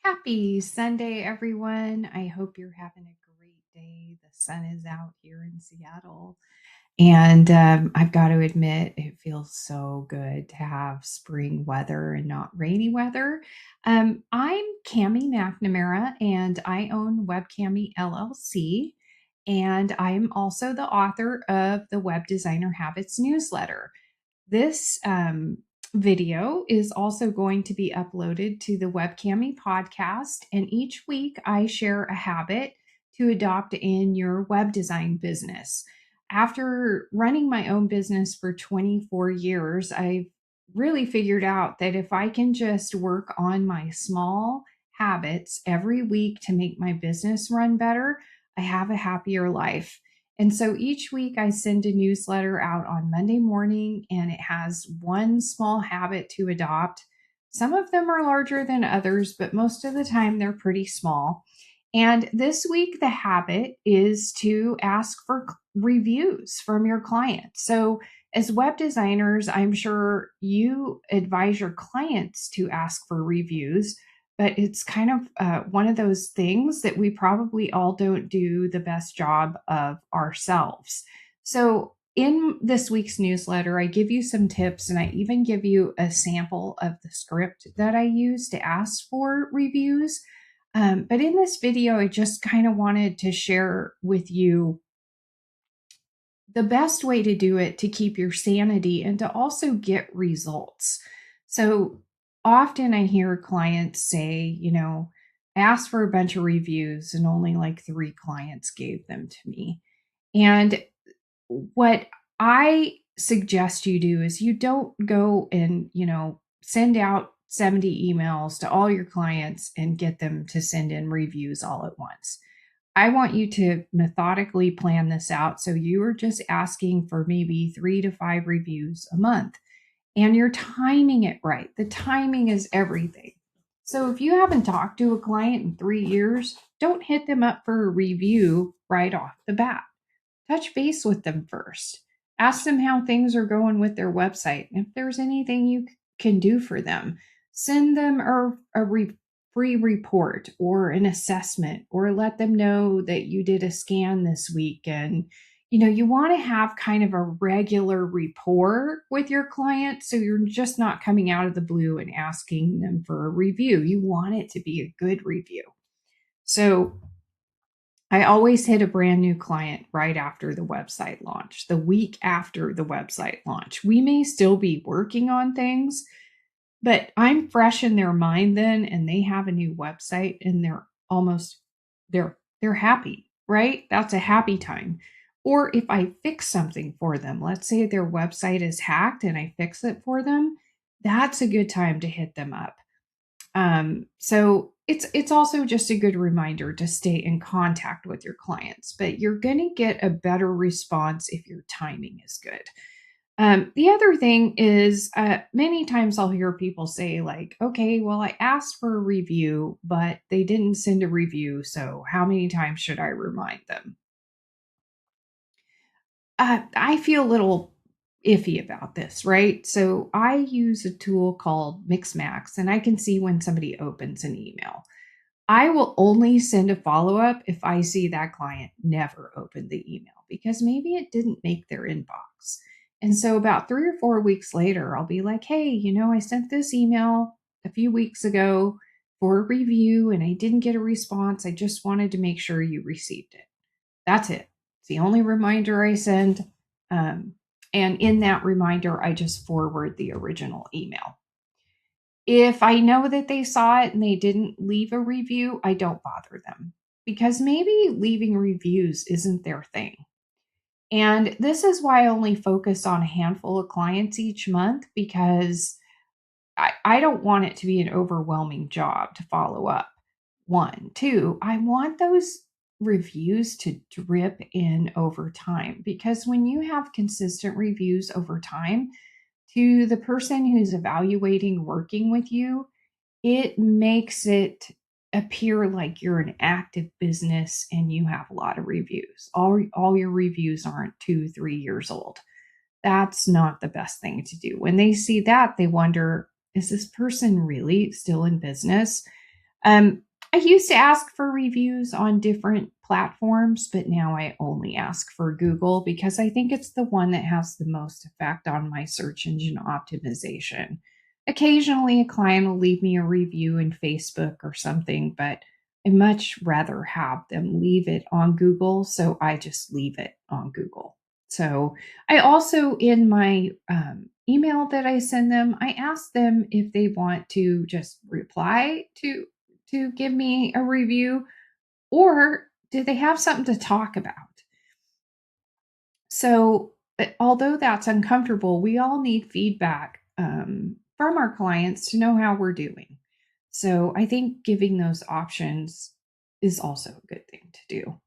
Happy Sunday, everyone. I hope you're having a great day. The sun is out here in Seattle. And I've got to admit, it feels so good to have spring weather and not rainy weather. I'm Cami McNamara, and I own WebCami LLC. And I'm also the author of the Web Designer Habits newsletter. This video is also going to be uploaded to the WebCami Podcast, and each week I share a habit to adopt in your web design business. After running my own business for 24 years, I've really figured out that if I can just work on my small habits every week to make my business run better, I have a happier life. And so each week I send a newsletter out on Monday morning, and it has one small habit to adopt. Some of them are larger than others, but most of the time they're pretty small. And this week, the habit is to ask for reviews from your clients. So, as web designers, I'm sure you advise your clients to ask for reviews, but it's kind of one of those things that we probably all don't do the best job of ourselves. So, in this week's newsletter, I give you some tips and I even give you a sample of the script that I use to ask for reviews. But in this video, I just kind of wanted to share with you the best way to do it to keep your sanity and to also get results. So often I hear clients say, I asked for a bunch of reviews and only like three clients gave them to me. And what I suggest you do is you don't go and, send out 70 emails to all your clients and get them to send in reviews all at once. I want you to methodically plan this out. So you are just asking for maybe 3 to 5 reviews a month and you're timing it right. The timing is everything. So if you haven't talked to a client in 3 years, don't hit them up for a review right off the bat. Touch base with them first. Ask them how things are going with their website. And if there's anything you can do for them, send them a free report or an assessment, or let them know that you did a scan this week. And, you want to have kind of a regular rapport with your client. So you're just not coming out of the blue and asking them for a review. You want it to be a good review. So I always hit a brand new client right after the website launch, the week after the website launch. We may still be working on things, but I'm fresh in their mind then, and they have a new website and they're happy, right? That's a happy time. Or if I fix something for them, let's say their website is hacked and I fix it for them, that's a good time to hit them up. So it's also just a good reminder to stay in contact with your clients, but you're going to get a better response if your timing is good. The other thing is, many times I'll hear people say, like, okay, well, I asked for a review, but they didn't send a review. So how many times should I remind them? I feel a little iffy about this, right? So I use a tool called Mixmax, and I can see when somebody opens an email. I will only send a follow up if I see that client never opened the email because maybe it didn't make their inbox. And so about 3 or 4 weeks later, I'll be like, hey, I sent this email a few weeks ago for a review and I didn't get a response. I just wanted to make sure you received it. That's it. It's the only reminder I send. Um, and in that reminder, I just forward the original email. If I know that they saw it and they didn't leave a review, I don't bother them because maybe leaving reviews isn't their thing. And this is why I only focus on a handful of clients each month because I don't want it to be an overwhelming job to follow up. One, two, I want those reviews to drip in over time because when you have consistent reviews over time, to the person who's evaluating working with you, it makes it appear like you're an active business and you have a lot of reviews. All your reviews aren't 2, 3 years old. That's not the best thing to do. When they see that, they wonder, is this person really still in business? I used to ask for reviews on different platforms, but now I only ask for Google because I think it's the one that has the most effect on my search engine optimization. Occasionally, a client will leave me a review in Facebook or something, but I much rather have them leave it on Google, so I just leave it on Google. So I also, in my email that I send them, I ask them if they want to just reply to give me a review, or do they have something to talk about? So, although that's uncomfortable, we all need feedback from our clients to know how we're doing. So, I think giving those options is also a good thing to do.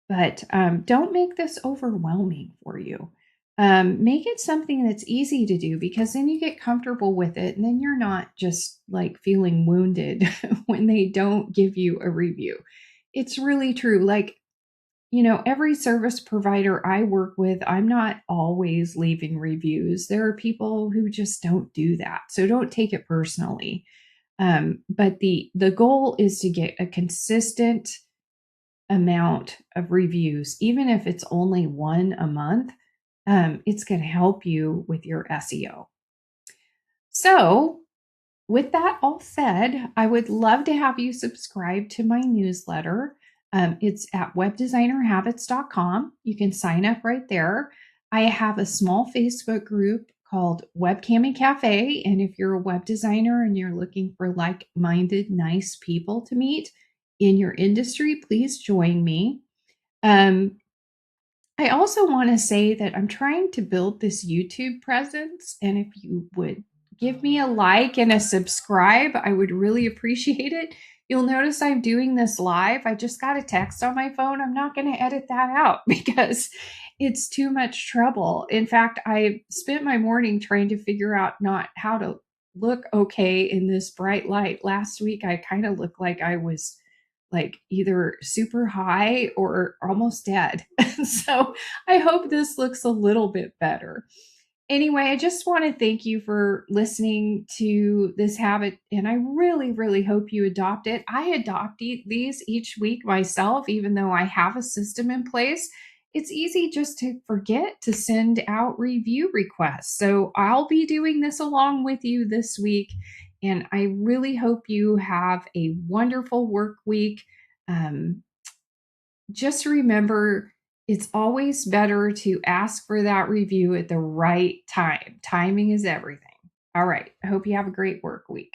But don't make this overwhelming for you. Make it something that's easy to do because then you get comfortable with it and then you're not just like feeling wounded when they don't give you a review. It's really true. Like, every service provider I work with, I'm not always leaving reviews. There are people who just don't do that. So don't take it personally. But the goal is to get a consistent amount of reviews, even if it's only one a month, it's going to help you with your SEO. So, with that all said, I would love to have you subscribe to my newsletter. It's at webdesignerhabits.com. You can sign up right there. I have a small Facebook group called WebCami Cafe. And if you're a web designer and you're looking for like minded, nice people to meet in your industry, please join me. Um, I also want to say that I'm trying to build this YouTube presence. And if you would give me a like and a subscribe, I would really appreciate it. You'll notice I'm doing this live. I just got a text on my phone. I'm not going to edit that out because it's too much trouble. In fact, I spent my morning trying to figure out not how to look okay in this bright light. Last week, I kind of looked like I was like either super high or almost dead. So I hope this looks a little bit better. Anyway, I just want to thank you for listening to this habit, and I really, really hope you adopt it. I adopt these each week myself, even though I have a system in place. It's easy just to forget to send out review requests. So I'll be doing this along with you this week, and I really hope you have a wonderful work week. Um, just remember it's always better to ask for that review at the right time. Timing is everything. All right. I hope you have a great work week.